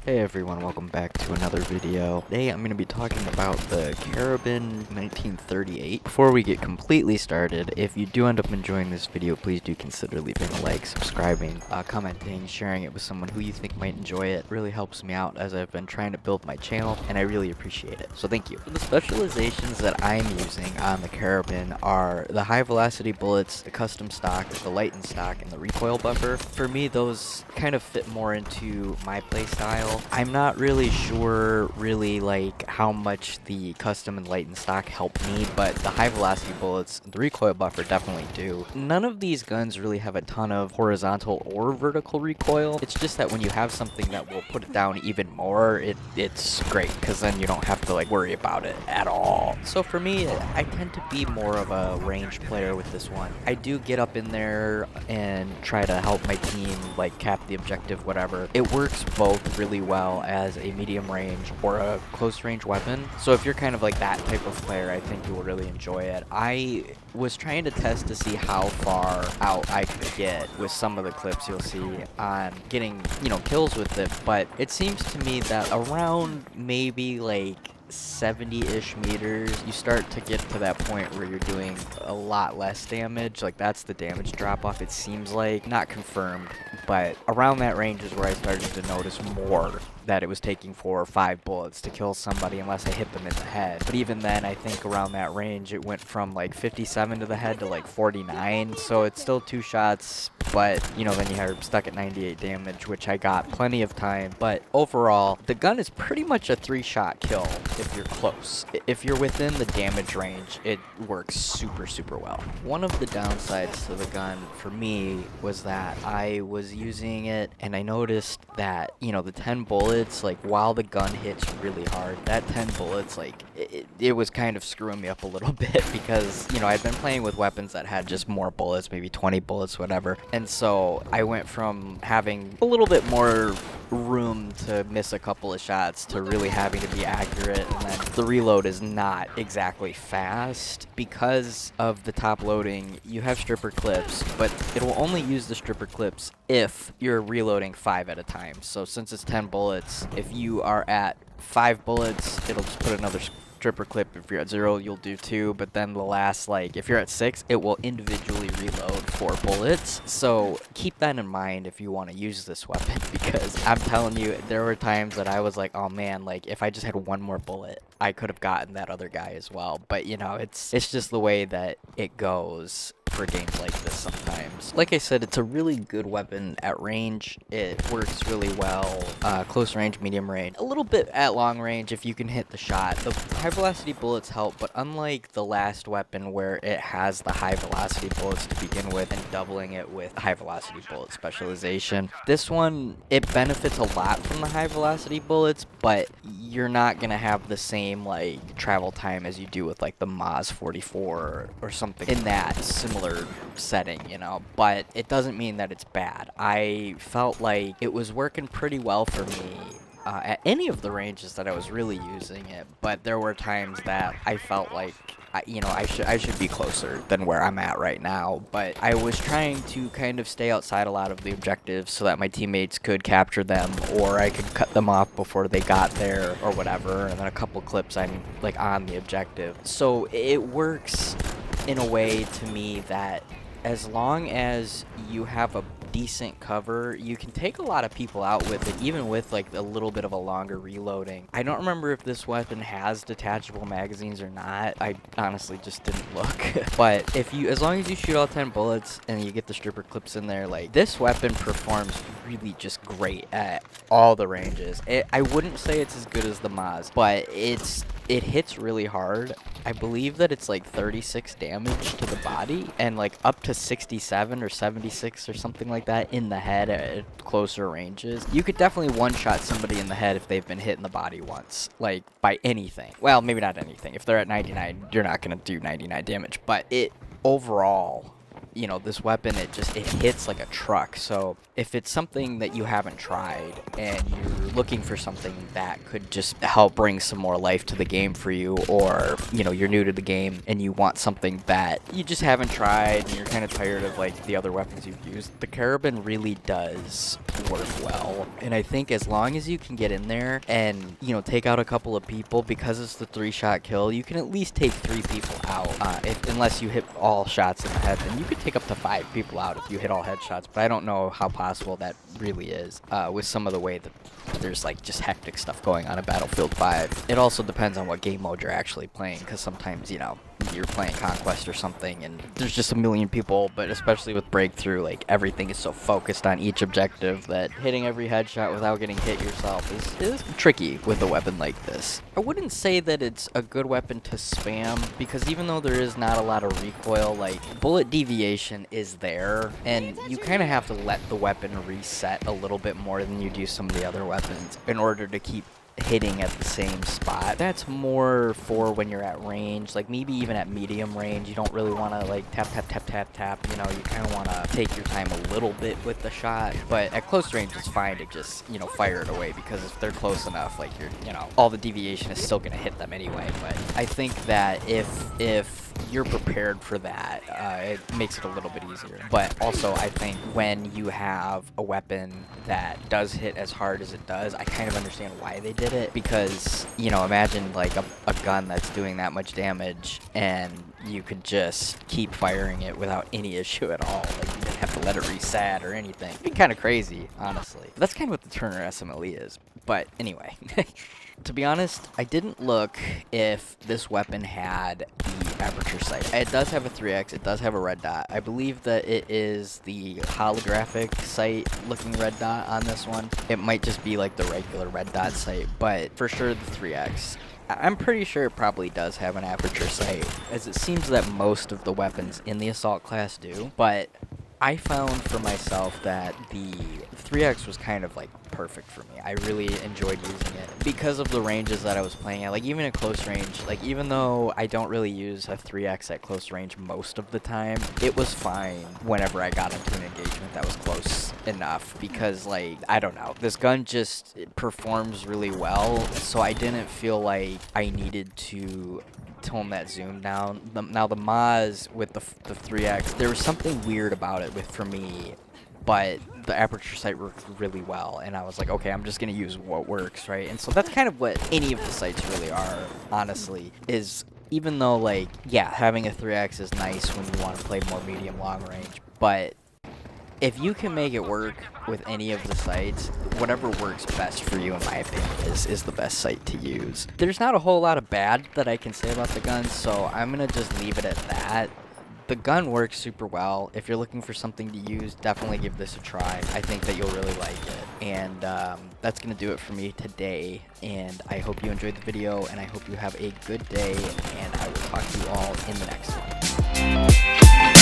Hey everyone, welcome back to another video. Today I'm going to be talking about the Carabin 1938. Before we get completely started, if you do end up enjoying this video, please do consider leaving a like, subscribing, commenting, sharing it with someone who you think might enjoy it. It really helps me out as I've been trying to build my channel, and I really appreciate it. So thank you. The specializations that I'm using on the Carabin are the high velocity bullets, the custom stock, the light and stock, and the recoil buffer. For me, those kind of fit more into my playstyle. I'm not really sure like how much the custom and light and stock help me, but the high velocity bullets, the recoil buffer definitely do. None of these guns really have a ton of horizontal or vertical recoil. It's just that when you have something that will put it down even more, it's great, because then you don't have to like worry about it at all. So for me, I tend to be more of a range player with this one. I do get up in there and try to help my team like cap the objective, whatever. It works both really well as a medium range or a close range weapon. So if you're kind of like that type of player, I think you will really enjoy it. I was trying to test to see how far out I could get with some of the clips you'll see on getting, kills with it, but it seems to me that around maybe like 70-ish meters, you start to get to that point where you're doing a lot less damage. Like, that's the damage drop off, it seems like. Not confirmed, but around that range is where I started to notice more that it was taking 4 or 5 bullets to kill somebody unless I hit them in the head. But even then, I think around that range it went from like 57 to the head to like 49, so it's still 2 shots, but then you're stuck at 98 damage, which I got plenty of time. But overall, the gun is pretty much a 3-shot kill if you're close. If you're within the damage range, it works super well. One of the downsides to the gun for me was that I was using it and I noticed that, the 10 bullets, like while the gun hits really hard, that 10 bullets, like it was kind of screwing me up a little bit because, I'd been playing with weapons that had just more bullets, maybe 20 bullets, whatever. And so I went from having a little bit more room to miss a couple of shots to really having to be accurate, and then the reload is not exactly fast. Because of the top loading, you have stripper clips, but it will only use the stripper clips if you're reloading 5 at a time. So since it's 10 bullets, if you are at 5 bullets, it'll just put another stripper clip. If you're at 0, you'll do 2, but then the last, like, if you're at 6, it will individually reload 4 bullets. So keep that in mind if you want to use this weapon, because I'm telling you, there were times that I was like, oh man, like if I just had one more bullet, I could have gotten that other guy as well. But it's just the way that it goes for games like this sometimes. Like I said, it's a really good weapon at range. It works really well, close range, medium range, a little bit at long range if you can hit the shot. The high velocity bullets help, but unlike the last weapon where it has the high velocity bullets to begin with and doubling it with high velocity bullet specialization, this one, it benefits a lot from the high velocity bullets, but you're not gonna have the same like travel time as you do with like the Maz 44 or something in that similar setting, but it doesn't mean that it's bad. I felt like it was working pretty well for me at any of the ranges that I was really using it, but there were times that I felt like I should be closer than where I'm at right now. But I was trying to kind of stay outside a lot of the objectives so that my teammates could capture them, or I could cut them off before they got there or whatever, and then a couple clips I'm like on the objective. So it works in a way to me that as long as you have a decent cover, you can take a lot of people out with it, even with like a little bit of a longer reloading. I don't remember if this weapon has detachable magazines or not. I honestly just didn't look. But as long as you shoot all 10 bullets and you get the stripper clips in there, like this weapon performs really just great at all the ranges. I wouldn't say it's as good as the Maz, but it hits really hard. I believe that it's like 36 damage to the body and like up to 67 or 76 or something like that in the head at closer ranges. You could definitely one-shot somebody in the head if they've been hit in the body once, like by anything. Well, maybe not anything. If they're at 99, you're not going to do 99 damage, but it overall you know, this weapon, it hits like a truck. So if it's something that you haven't tried and you're looking for something that could just help bring some more life to the game for you, or, you know, you're new to the game and you want something that you just haven't tried and you're kind of tired of like the other weapons you've used, the Carabin really does work well. And I think as long as you can get in there and, you know, take out a couple of people, because it's the 3-shot kill, you can at least take 3 people out. Unless you hit all shots in the head, then you could take up to 5 people out if you hit all headshots. But I don't know how possible that really is with some of the way that there's like just hectic stuff going on in Battlefield 5. It also depends on what game mode you're actually playing, because sometimes, you know, you're playing Conquest or something and there's just a million people, but especially with Breakthrough, like everything is so focused on each objective that hitting every headshot without getting hit yourself is tricky with a weapon like this. I wouldn't say that it's a good weapon to spam, because even though there is not a lot of recoil, like bullet deviation is there, and you kind of have to let the weapon reset a little bit more than you do some of the other weapons in order to keep hitting at the same spot. That's more for when you're at range, like maybe even at medium range. You don't really want to like tap, you know, you kind of want to take your time a little bit with the shot, but at close range it's fine to just, you know, fire it away, because if they're close enough, like you're, you know, all the deviation is still going to hit them anyway. But I think that if you're prepared for that, it makes it a little bit easier. But also I think when you have a weapon that does hit as hard as it does, I kind of understand why they did it, because, you know, imagine like a gun that's doing that much damage and you could just keep firing it without any issue at all. Like you didn't have to let it reset or anything. It'd be kind of crazy, honestly. That's kind of what the Turner SMLE is. But anyway, to be honest, I didn't look if this weapon had the aperture sight. It does have a 3x, it does have a red dot. I believe that it is the holographic sight looking red dot on this one. It might just be like the regular red dot sight, but for sure the 3x. I'm pretty sure it probably does have an aperture sight, as it seems that most of the weapons in the assault class do, but I found for myself that the 3x was kind of like perfect for me. I really enjoyed using it because of the ranges that I was playing at. Like even at close range, like even though I don't really use a 3x at close range most of the time, it was fine whenever I got into an engagement that was close enough, because like, I don't know, this gun just performs really well, so I didn't feel like I needed to tone that zoom down. Now the Maz with the 3x, there was something weird about it for me, but the aperture sight worked really well, and I was like, okay, I'm just gonna use what works, right? And so that's kind of what any of the sights really are, honestly, is even though, like, yeah, having a 3x is nice when you want to play more medium long range, but if you can make it work with any of the sights, whatever works best for you, in my opinion, is the best sight to use. There's not a whole lot of bad that I can say about the gun, so I'm gonna just leave it at that. The gun works super well. If you're looking for something to use, definitely give this a try. I think that you'll really like it. And that's going to do it for me today. And I hope you enjoyed the video, and I hope you have a good day, and I will talk to you all in the next one.